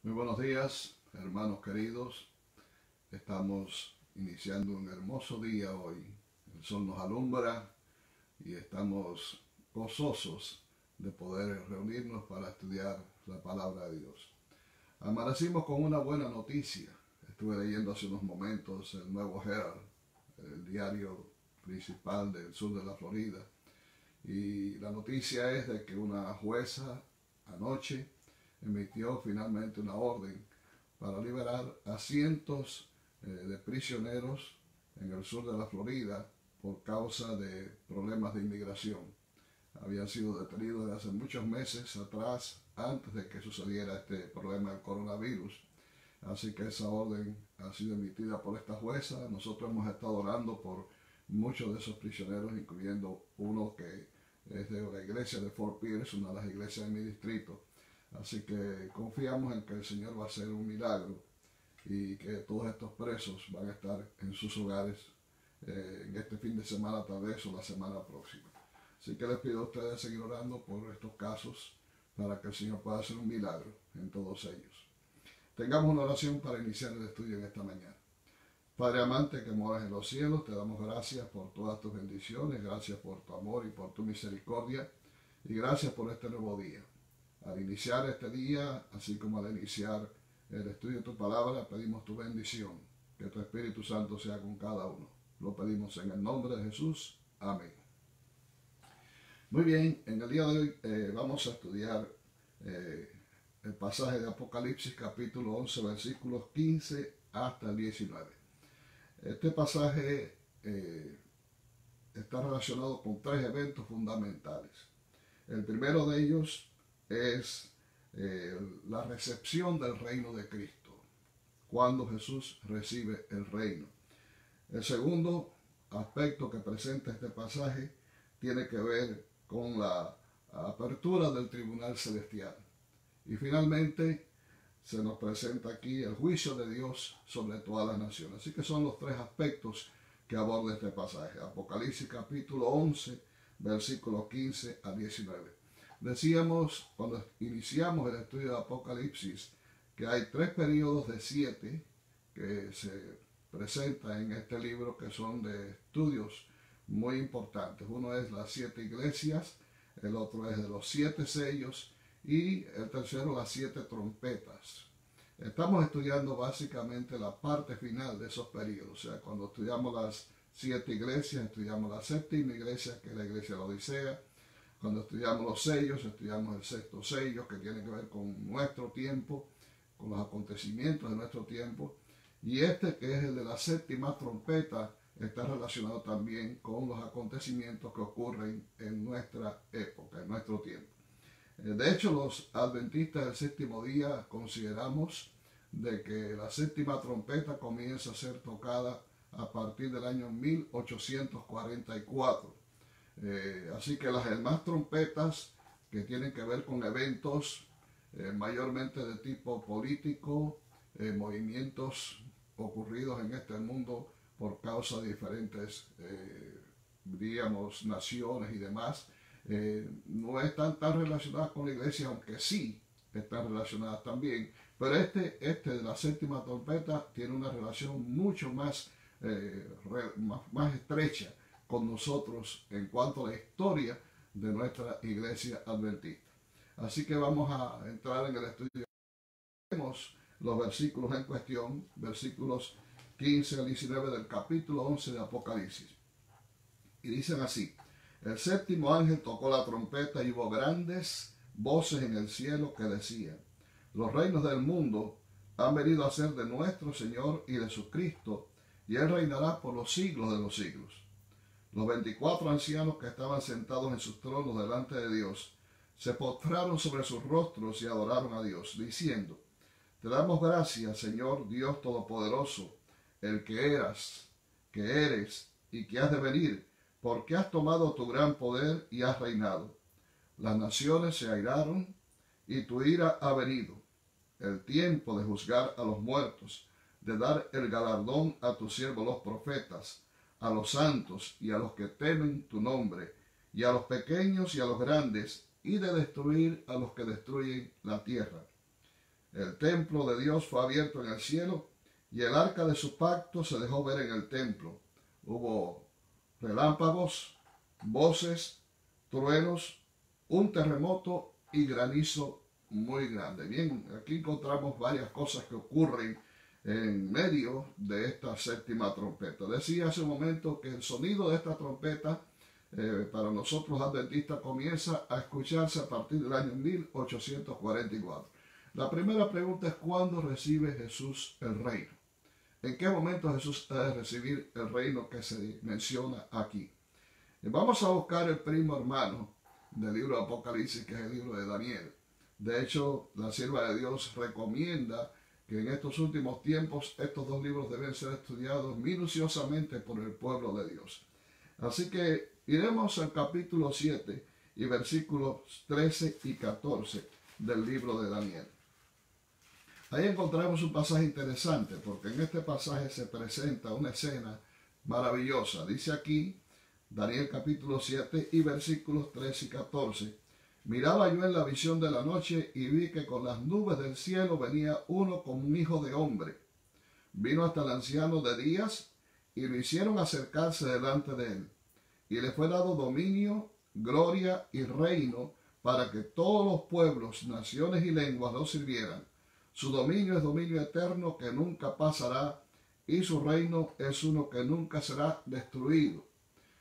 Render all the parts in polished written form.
Muy buenos días, hermanos queridos. Estamos iniciando un hermoso día hoy. El sol nos alumbra y estamos gozosos de poder reunirnos para estudiar la palabra de Dios. Amanecimos con una buena noticia. Estuve leyendo hace unos momentos el Nuevo Herald, el diario principal del sur de la Florida, y la noticia es de que una jueza anoche emitió finalmente una orden para liberar a cientos de prisioneros en el sur de la Florida por causa de problemas de inmigración. Habían sido detenidos desde hace muchos meses atrás, antes de que sucediera este problema del coronavirus. Así que esa orden ha sido emitida por esta jueza. Nosotros hemos estado orando por muchos de esos prisioneros, incluyendo uno que es de la iglesia de Fort Pierce, una de las iglesias de mi distrito. Así que confiamos en que el Señor va a hacer un milagro y que todos estos presos van a estar en sus hogares en este fin de semana tal vez o la semana próxima. Así que les pido a ustedes seguir orando por estos casos para que el Señor pueda hacer un milagro en todos ellos. Tengamos una oración para iniciar el estudio en esta mañana. Padre amante que moras en los cielos, te damos gracias por todas tus bendiciones, gracias por tu amor y por tu misericordia, y gracias por este nuevo día. Al iniciar este día, así como al iniciar el estudio de tu palabra, pedimos tu bendición, que tu Espíritu Santo sea con cada uno. Lo pedimos en el nombre de Jesús. Amén. Muy bien, en el día de hoy vamos a estudiar el pasaje de Apocalipsis capítulo 11 versículos 15 hasta el 19. Este pasaje está relacionado con tres eventos fundamentales. El primero de ellos es la recepción del reino de Cristo, cuando Jesús recibe el reino. El segundo aspecto que presenta este pasaje tiene que ver con la apertura del tribunal celestial. Y finalmente se nos presenta aquí el juicio de Dios sobre todas las naciones. Así que son los tres aspectos que aborda este pasaje. Apocalipsis capítulo 11, versículos 15 a 19. Decíamos cuando iniciamos el estudio de Apocalipsis que hay tres periodos de 7 que se presentan en este libro, que son de estudios muy importantes. Uno es las 7 iglesias, el otro es de los 7 sellos y el tercero las 7 trompetas. Estamos estudiando básicamente la parte final de esos periodos. O sea, cuando estudiamos las 7 iglesias, estudiamos la séptima iglesia, que es la iglesia de la Odisea. Cuando estudiamos los sellos, estudiamos el sexto sello, que tiene que ver con nuestro tiempo, con los acontecimientos de nuestro tiempo. Y este, que es el de la séptima trompeta, está relacionado también con los acontecimientos que ocurren en nuestra época, en nuestro tiempo. De hecho, los adventistas del séptimo día consideramos de que la séptima trompeta comienza a ser tocada a partir del año 1844. Así que las demás trompetas que tienen que ver con eventos mayormente de tipo político, movimientos ocurridos en este mundo por causa de diferentes, digamos, naciones y demás, no están tan relacionadas con la iglesia, aunque sí están relacionadas también. Pero este de la séptima trompeta tiene una relación mucho más, más estrecha con nosotros en cuanto a la historia de nuestra iglesia adventista. Así que vamos a entrar en el estudio. Vemos los versículos en cuestión, versículos 15 al 19 del capítulo 11 de Apocalipsis. Y dicen así: el séptimo ángel tocó la trompeta y hubo grandes voces en el cielo que decían: los reinos del mundo han venido a ser de nuestro Señor y de su Cristo, y Él reinará por los siglos de los siglos. Los 24 ancianos que estaban sentados en sus tronos delante de Dios se postraron sobre sus rostros y adoraron a Dios, diciendo: te damos gracias, Señor Dios Todopoderoso, el que eras, que eres y que has de venir, porque has tomado tu gran poder y has reinado. Las naciones se airaron y tu ira ha venido. El tiempo de juzgar a los muertos, de dar el galardón a tus siervos los profetas, a los santos y a los que temen tu nombre, y a los pequeños y a los grandes, y de destruir a los que destruyen la tierra. El templo de Dios fue abierto en el cielo y el arca de su pacto se dejó ver en el templo. Hubo relámpagos, voces, truenos, un terremoto y granizo muy grande. Bien, aquí encontramos varias cosas que ocurren en medio de esta séptima trompeta. Decía hace un momento que el sonido de esta trompeta para nosotros adventistas comienza a escucharse a partir del año 1844. La primera pregunta es: ¿cuándo recibe Jesús el reino? ¿En qué momento Jesús debe recibir el reino que se menciona aquí? Vamos a buscar el primo hermano del libro de Apocalipsis, que es el libro de Daniel. De hecho, la sierva de Dios recomienda que en estos últimos tiempos estos dos libros deben ser estudiados minuciosamente por el pueblo de Dios. Así que iremos al capítulo 7 y versículos 13 y 14 del libro de Daniel. Ahí encontramos un pasaje interesante, porque en este pasaje se presenta una escena maravillosa. Dice aquí, Daniel capítulo 7 y versículos 13 y 14. Miraba yo en la visión de la noche y vi que con las nubes del cielo venía uno como un hijo de hombre. Vino hasta el anciano de días y lo hicieron acercarse delante de él. Y le fue dado dominio, gloria y reino para que todos los pueblos, naciones y lenguas lo sirvieran. Su dominio es dominio eterno que nunca pasará y su reino es uno que nunca será destruido.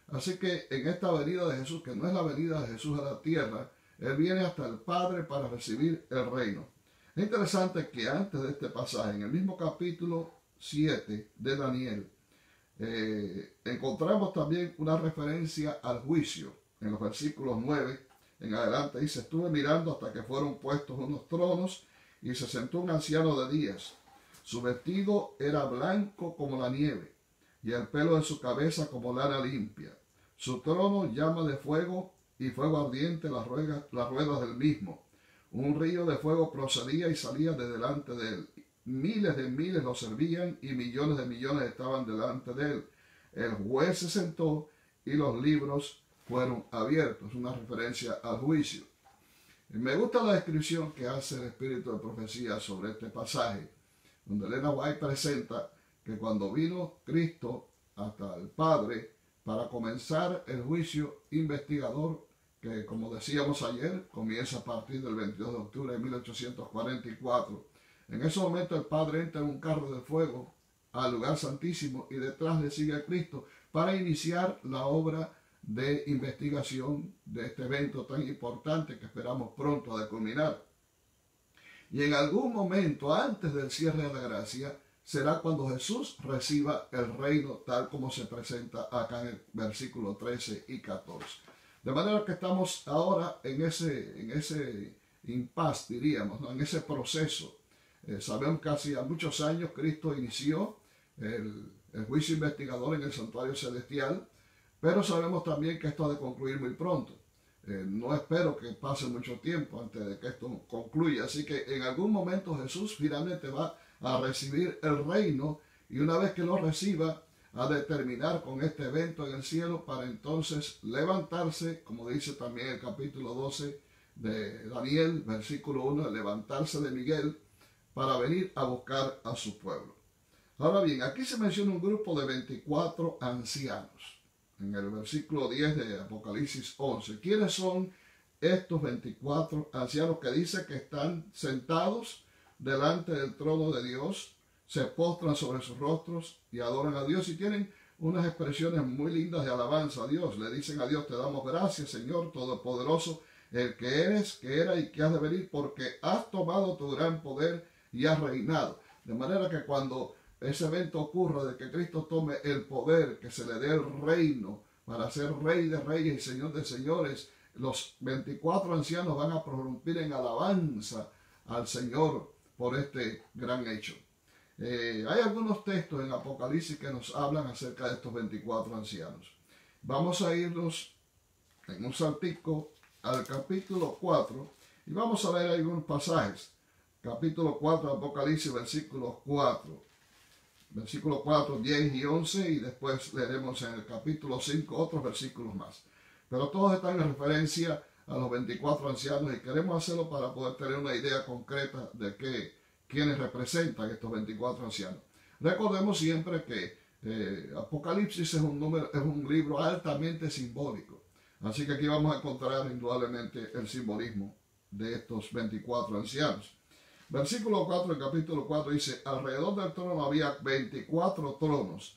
Así que en esta venida de Jesús, que no es la venida de Jesús a la tierra, Él viene hasta el Padre para recibir el reino. Es interesante que antes de este pasaje, en el mismo capítulo 7 de Daniel, encontramos también una referencia al juicio. En los versículos 9 en adelante dice: estuve mirando hasta que fueron puestos unos tronos y se sentó un anciano de días. Su vestido era blanco como la nieve y el pelo de su cabeza como lana limpia. Su trono llama de fuego y fuego ardiente las ruedas del mismo. Un río de fuego procedía y salía de delante de él. Miles de miles lo servían y millones de millones estaban delante de él. El juez se sentó y los libros fueron abiertos. Una referencia al juicio. Me gusta la descripción que hace el Espíritu de Profecía sobre este pasaje, donde Elena White presenta que cuando vino Cristo hasta el Padre para comenzar el juicio investigador, que como decíamos ayer, comienza a partir del 22 de octubre de 1844. En ese momento el Padre entra en un carro de fuego al lugar santísimo y detrás le sigue a Cristo para iniciar la obra de investigación de este evento tan importante que esperamos pronto a culminar. Y en algún momento antes del cierre de la gracia será cuando Jesús reciba el reino tal como se presenta acá en el versículo 13 y 14. De manera que estamos ahora en ese impasse, diríamos, ¿no? En ese proceso. Sabemos que hace muchos años Cristo inició el juicio investigador en el santuario celestial, pero sabemos también que esto ha de concluir muy pronto. No espero que pase mucho tiempo antes de que esto concluya. Así que en algún momento Jesús finalmente va a recibir el reino y una vez que lo reciba, a determinar con este evento en el cielo para entonces levantarse, como dice también el capítulo 12 de Daniel, versículo 1, levantarse de Miguel para venir a buscar a su pueblo. Ahora bien, aquí se menciona un grupo de 24 ancianos. En el versículo 10 de Apocalipsis 11. ¿Quiénes son estos 24 ancianos que dice que están sentados delante del trono de Dios, se postran sobre sus rostros y adoran a Dios y tienen unas expresiones muy lindas de alabanza a Dios? Le dicen a Dios: te damos gracias, Señor Todopoderoso, el que eres, que era y que has de venir, porque has tomado tu gran poder y has reinado. De manera que cuando ese evento ocurra de que Cristo tome el poder, que se le dé el reino para ser Rey de Reyes y Señor de Señores, los 24 ancianos van a prorrumpir en alabanza al Señor por este gran hecho. Hay algunos textos en Apocalipsis que nos hablan acerca de estos 24 ancianos. Vamos a irnos en un saltico al capítulo 4 y vamos a leer algunos pasajes. Capítulo 4 de Apocalipsis, versículos 4. Versículo 4, 10 y 11 y después leeremos en el capítulo 5 otros versículos más. Pero todos están en referencia a los 24 ancianos y queremos hacerlo para poder tener una idea concreta de qué quienes representan estos 24 ancianos. Recordemos siempre que Apocalipsis es un libro altamente simbólico. Así que aquí vamos a encontrar indudablemente el simbolismo de estos 24 ancianos. Versículo 4 del capítulo 4 dice: alrededor del trono había 24 tronos,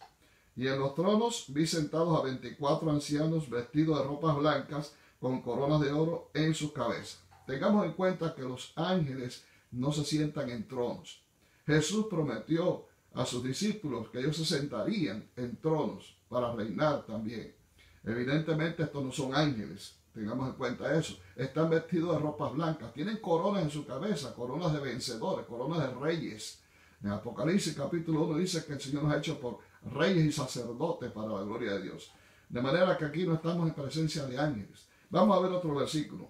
y en los tronos vi sentados a 24 ancianos vestidos de ropas blancas con coronas de oro en sus cabezas. Tengamos en cuenta que los ángeles no se sientan en tronos. Jesús prometió a sus discípulos que ellos se sentarían en tronos para reinar también. Evidentemente estos no son ángeles, tengamos en cuenta eso. Están vestidos de ropas blancas, tienen coronas en su cabeza, coronas de vencedores, coronas de reyes. En Apocalipsis capítulo 1 dice que el Señor nos ha hecho por reyes y sacerdotes para la gloria de Dios. De manera que aquí no estamos en presencia de ángeles. Vamos a ver otro versículo.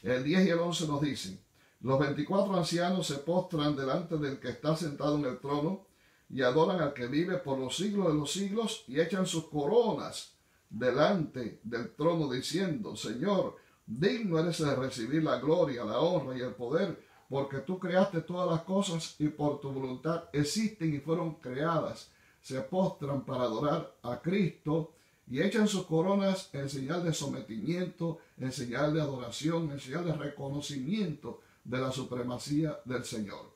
El 10 y el 11 nos dicen: los 24 ancianos se postran delante del que está sentado en el trono y adoran al que vive por los siglos de los siglos, y echan sus coronas delante del trono diciendo: Señor, digno eres de recibir la gloria, la honra y el poder, porque tú creaste todas las cosas y por tu voluntad existen y fueron creadas. Se postran para adorar a Cristo y echan sus coronas en señal de sometimiento, en señal de adoración, en señal de reconocimiento de la supremacía del Señor.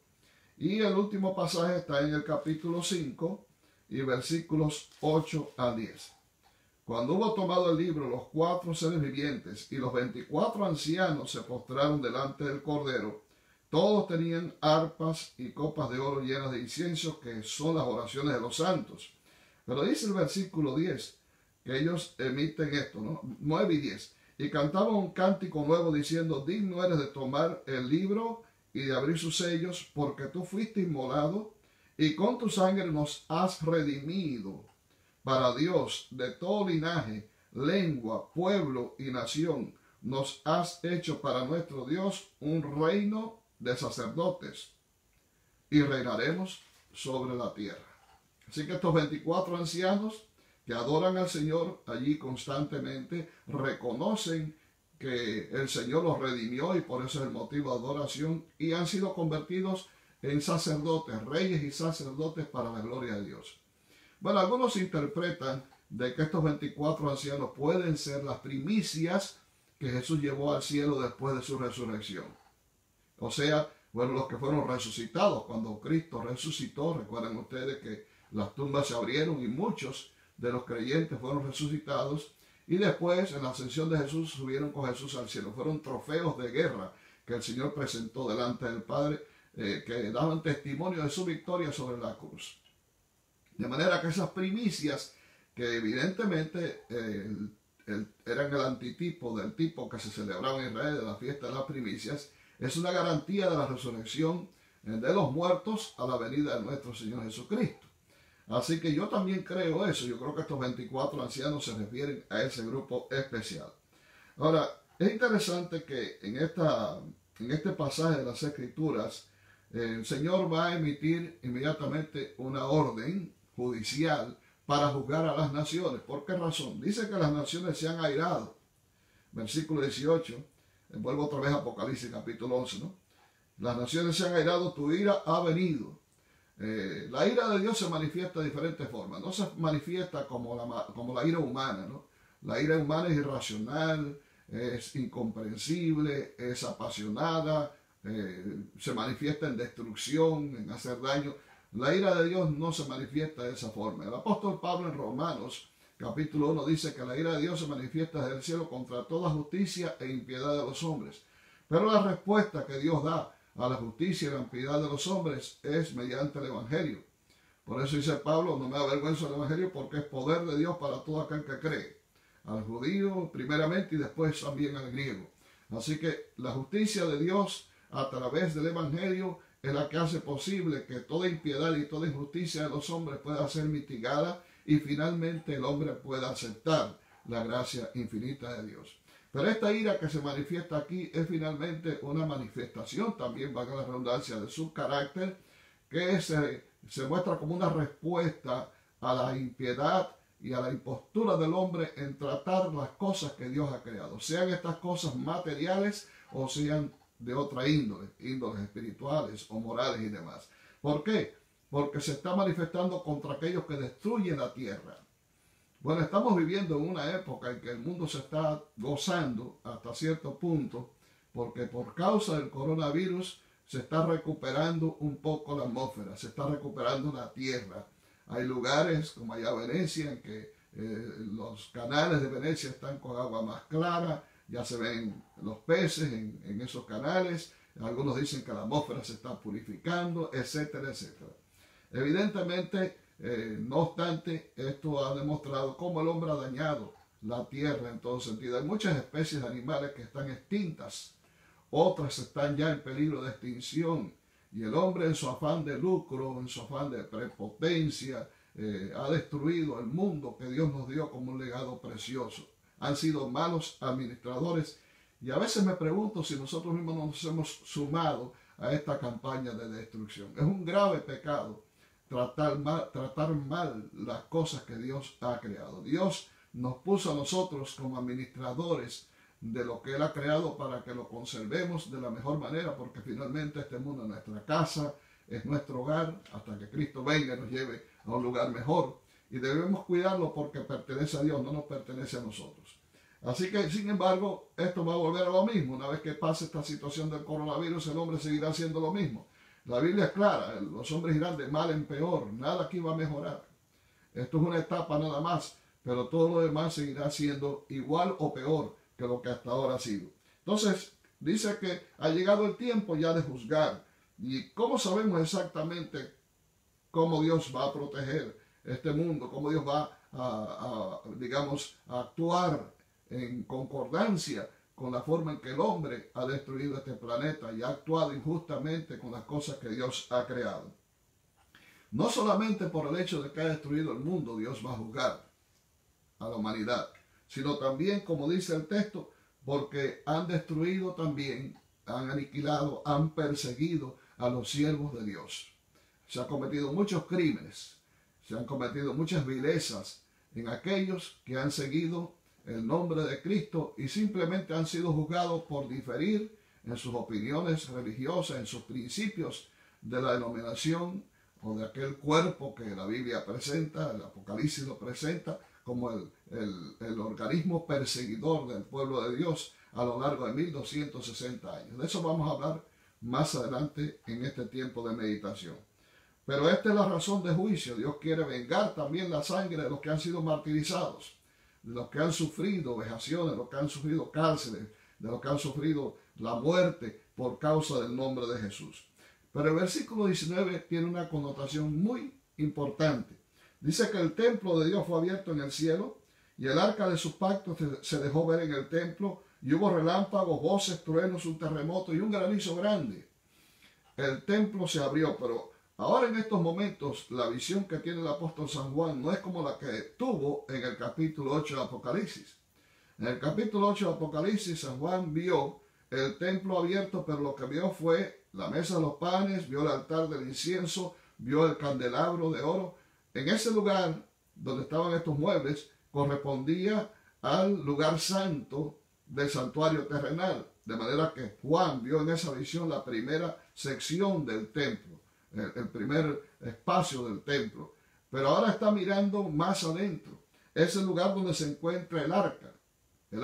Y el último pasaje está en el capítulo 5 y versículos 8 a 10. Cuando hubo tomado el libro, los 4 seres vivientes y los 24 ancianos se postraron delante del Cordero. Todos tenían arpas y copas de oro llenas de incienso, que son las oraciones de los santos. Pero dice el versículo 10 que ellos emiten esto, ¿no? 9 y 10. Y cantaban un cántico nuevo diciendo: digno eres de tomar el libro y de abrir sus sellos, porque tú fuiste inmolado y con tu sangre nos has redimido para Dios de todo linaje, lengua, pueblo y nación. Nos has hecho para nuestro Dios un reino de sacerdotes y reinaremos sobre la tierra. Así que estos 24 ancianos que adoran al Señor allí constantemente reconocen que el Señor los redimió, y por eso es el motivo de adoración, y han sido convertidos en sacerdotes, reyes y sacerdotes para la gloria de Dios. Bueno, algunos interpretan de que estos 24 ancianos pueden ser las primicias que Jesús llevó al cielo después de su resurrección. O sea, bueno, los que fueron resucitados cuando Cristo resucitó. Recuerden ustedes que las tumbas se abrieron y muchos de los creyentes fueron resucitados, y después en la ascensión de Jesús subieron con Jesús al cielo. Fueron trofeos de guerra que el Señor presentó delante del Padre, que daban testimonio de su victoria sobre la cruz. De manera que esas primicias, que evidentemente eran el antitipo del tipo que se celebraba en Israel, de la fiesta de las primicias, es una garantía de la resurrección de los muertos a la venida de nuestro Señor Jesucristo. Así que yo también creo eso. Yo creo que estos 24 ancianos se refieren a ese grupo especial. Ahora, es interesante que en este pasaje de las Escrituras, el Señor va a emitir inmediatamente una orden judicial para juzgar a las naciones. ¿Por qué razón? Dice que las naciones se han airado. Versículo 18. Vuelvo otra vez a Apocalipsis capítulo 11, ¿no? Las naciones se han airado, tu ira ha venido. La ira de Dios se manifiesta de diferentes formas. No se manifiesta como la ira humana, ¿no? La ira humana es irracional, es incomprensible, es apasionada, se manifiesta en destrucción, en hacer daño. La ira de Dios no se manifiesta de esa forma. El apóstol Pablo en Romanos capítulo 1 dice que la ira de Dios se manifiesta desde el cielo contra toda justicia e impiedad de los hombres. Pero la respuesta que Dios da a la justicia y la impiedad de los hombres es mediante el Evangelio. Por eso dice Pablo: no me avergüenzo del Evangelio, porque es poder de Dios para todo aquel que cree. Al judío primeramente y después también al griego. Así que la justicia de Dios a través del Evangelio es la que hace posible que toda impiedad y toda injusticia de los hombres pueda ser mitigada, y finalmente el hombre pueda aceptar la gracia infinita de Dios. Pero esta ira que se manifiesta aquí es finalmente una manifestación, también valga la redundancia, de su carácter, que se muestra como una respuesta a la impiedad y a la impostura del hombre en tratar las cosas que Dios ha creado, sean estas cosas materiales o sean de otra índole, índoles espirituales o morales y demás. ¿Por qué? Porque se está manifestando contra aquellos que destruyen la tierra. Bueno, estamos viviendo en una época en que el mundo se está gozando hasta cierto punto, porque por causa del coronavirus se está recuperando un poco la atmósfera, se está recuperando la tierra. Hay lugares como allá Venecia en que los canales de Venecia están con agua más clara, ya se ven los peces en esos canales, algunos dicen que la atmósfera se está purificando, etcétera, etcétera. Evidentemente, no obstante, esto ha demostrado cómo el hombre ha dañado la tierra en todo sentido. Hay muchas especies de animales que están extintas, otras están ya en peligro de extinción, y el hombre en su afán de lucro, en su afán de prepotencia, ha destruido el mundo que Dios nos dio como un legado precioso. Han sido malos administradores, y a veces me pregunto si nosotros mismos nos hemos sumado a esta campaña de destrucción. Es un grave pecado tratar mal las cosas que Dios ha creado. Dios nos puso a nosotros como administradores de lo que Él ha creado para que lo conservemos de la mejor manera, porque finalmente este mundo es nuestra casa, es nuestro hogar, hasta que Cristo venga y nos lleve a un lugar mejor. Y debemos cuidarlo porque pertenece a Dios, no nos pertenece a nosotros. Así que, sin embargo, esto va a volver a lo mismo. Una vez que pase esta situación del coronavirus, el hombre seguirá haciendo lo mismo. La Biblia es clara, los hombres irán de mal en peor, nada aquí va a mejorar. Esto es una etapa nada más, pero todo lo demás seguirá siendo igual o peor que lo que hasta ahora ha sido. Entonces, dice que ha llegado el tiempo ya de juzgar. ¿Y cómo sabemos exactamente cómo Dios va a proteger este mundo? ¿Cómo Dios va a actuar en concordancia con la forma en que el hombre ha destruido este planeta y ha actuado injustamente con las cosas que Dios ha creado? No solamente por el hecho de que ha destruido el mundo, Dios va a juzgar a la humanidad, sino también, como dice el texto, porque han destruido también, han aniquilado, han perseguido a los siervos de Dios. Se han cometido muchos crímenes, se han cometido muchas vilezas en aquellos que han seguido el nombre de Cristo y simplemente han sido juzgados por diferir en sus opiniones religiosas, en sus principios de la denominación o de aquel cuerpo que la Biblia presenta, el Apocalipsis lo presenta como el organismo perseguidor del pueblo de Dios a lo largo de 1260 años. De eso vamos a hablar más adelante en este tiempo de meditación. Pero esta es la razón de juicio. Dios quiere vengar también la sangre de los que han sido martirizados, de los que han sufrido vejaciones, de los que han sufrido cárceles, de los que han sufrido la muerte por causa del nombre de Jesús. Pero el versículo 19 tiene una connotación muy importante. Dice que el templo de Dios fue abierto en el cielo y el arca de sus pactos se dejó ver en el templo y hubo relámpagos, voces, truenos, un terremoto y un granizo grande. El templo se abrió, pero ahora en estos momentos la visión que tiene el apóstol San Juan no es como la que tuvo en el capítulo 8 de Apocalipsis. En el capítulo 8 de Apocalipsis San Juan vio el templo abierto, pero lo que vio fue la mesa de los panes, vio el altar del incienso, vio el candelabro de oro. En ese lugar donde estaban estos muebles correspondía al lugar santo del santuario terrenal, de manera que Juan vio en esa visión la primera sección del templo, el primer espacio del templo. Pero ahora está mirando más adentro. Es el lugar donde se encuentra el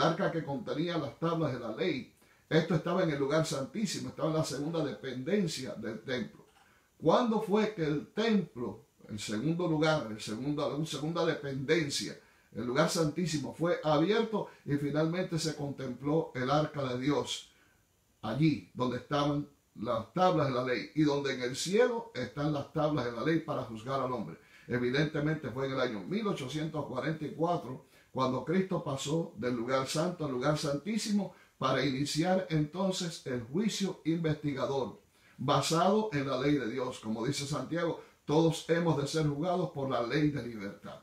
arca que contenía las tablas de la ley. Esto estaba en el lugar santísimo, estaba en la segunda dependencia del templo. ¿Cuándo fue que el templo, el segundo lugar, la segunda dependencia, el lugar santísimo, fue abierto y finalmente se contempló el arca de Dios? Allí donde estaban las tablas de la ley y donde en el cielo están las tablas de la ley para juzgar al hombre. Evidentemente fue en el año 1844 cuando Cristo pasó del lugar santo al lugar santísimo para iniciar entonces el juicio investigador basado en la ley de Dios. Como dice Santiago, todos hemos de ser juzgados por la ley de libertad,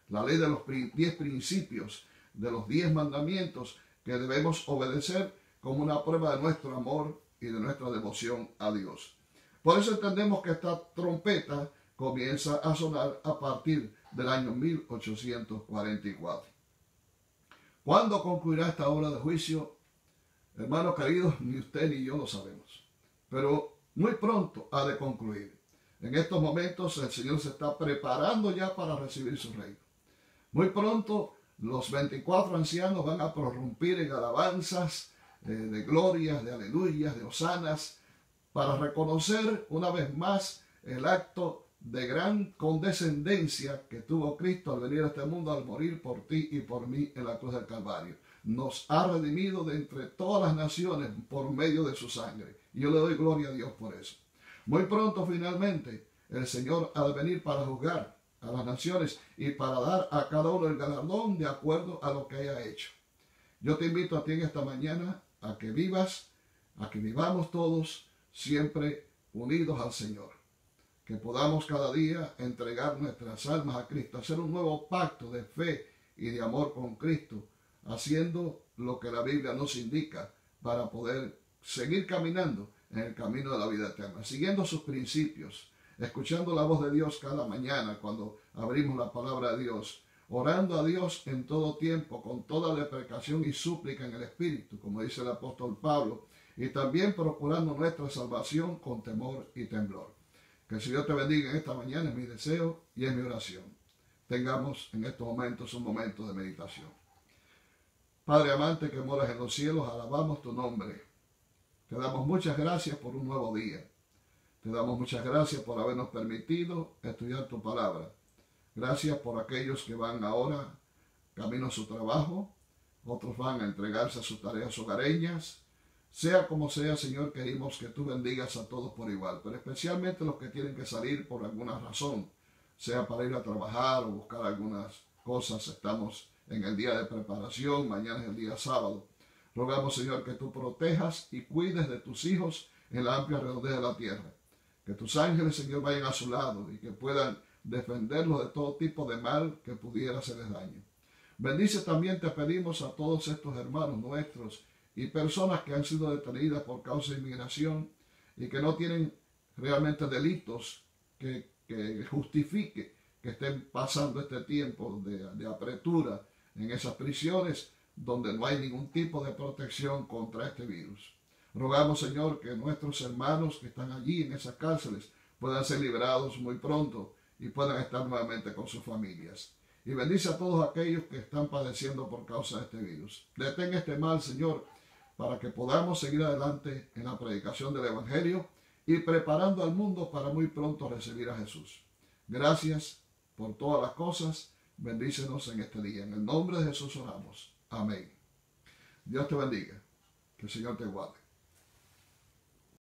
la ley de los 10 principios, de los 10 mandamientos que debemos obedecer como una prueba de nuestro amor y de nuestra devoción a Dios. Por eso entendemos que esta trompeta comienza a sonar a partir del año 1844. ¿Cuándo concluirá esta obra de juicio? Hermanos queridos, ni usted ni yo lo sabemos. Pero muy pronto ha de concluir. En estos momentos el Señor se está preparando ya para recibir su reino. Muy pronto los 24 ancianos van a prorrumpir en alabanzas de glorias, de aleluyas, de hosanas, para reconocer una vez más el acto de gran condescendencia que tuvo Cristo al venir a este mundo, al morir por ti y por mí en la cruz del Calvario. Nos ha redimido de entre todas las naciones por medio de su sangre. Y yo le doy gloria a Dios por eso. Muy pronto, finalmente, el Señor ha de venir para juzgar a las naciones y para dar a cada uno el galardón de acuerdo a lo que haya hecho. Yo te invito a ti en esta mañana a que vivas, a que vivamos todos siempre unidos al Señor. Que podamos cada día entregar nuestras almas a Cristo, hacer un nuevo pacto de fe y de amor con Cristo, haciendo lo que la Biblia nos indica para poder seguir caminando en el camino de la vida eterna, siguiendo sus principios, escuchando la voz de Dios cada mañana cuando abrimos la palabra de Dios, orando a Dios en todo tiempo, con toda deprecación y súplica en el Espíritu, como dice el apóstol Pablo, y también procurando nuestra salvación con temor y temblor. Que el Señor te bendiga en esta mañana, es mi deseo y es mi oración. Tengamos en estos momentos un momento de meditación. Padre amante que moras en los cielos, alabamos tu nombre. Te damos muchas gracias por un nuevo día. Te damos muchas gracias por habernos permitido estudiar tu palabra. Gracias por aquellos que van ahora camino a su trabajo, otros van a entregarse a sus tareas hogareñas. Sea como sea, Señor, queremos que tú bendigas a todos por igual, pero especialmente los que tienen que salir por alguna razón, sea para ir a trabajar o buscar algunas cosas. Estamos en el día de preparación, mañana es el día sábado. Rogamos, Señor, que tú protejas y cuides de tus hijos en la amplia redondez de la tierra. Que tus ángeles, Señor, vayan a su lado y que puedan defenderlos de todo tipo de mal que pudiera hacerles daño. Bendice también, te pedimos, a todos estos hermanos nuestros y personas que han sido detenidas por causa de inmigración y que no tienen realmente delitos que justifique que estén pasando este tiempo de apretura en esas prisiones donde no hay ningún tipo de protección contra este virus. Rogamos, Señor, que nuestros hermanos que están allí en esas cárceles puedan ser liberados muy pronto y puedan estar nuevamente con sus familias. Y bendice a todos aquellos que están padeciendo por causa de este virus. Detén este mal, Señor, para que podamos seguir adelante en la predicación del Evangelio y preparando al mundo para muy pronto recibir a Jesús. Gracias por todas las cosas. Bendícenos en este día. En el nombre de Jesús oramos. Amén. Dios te bendiga. Que el Señor te guarde.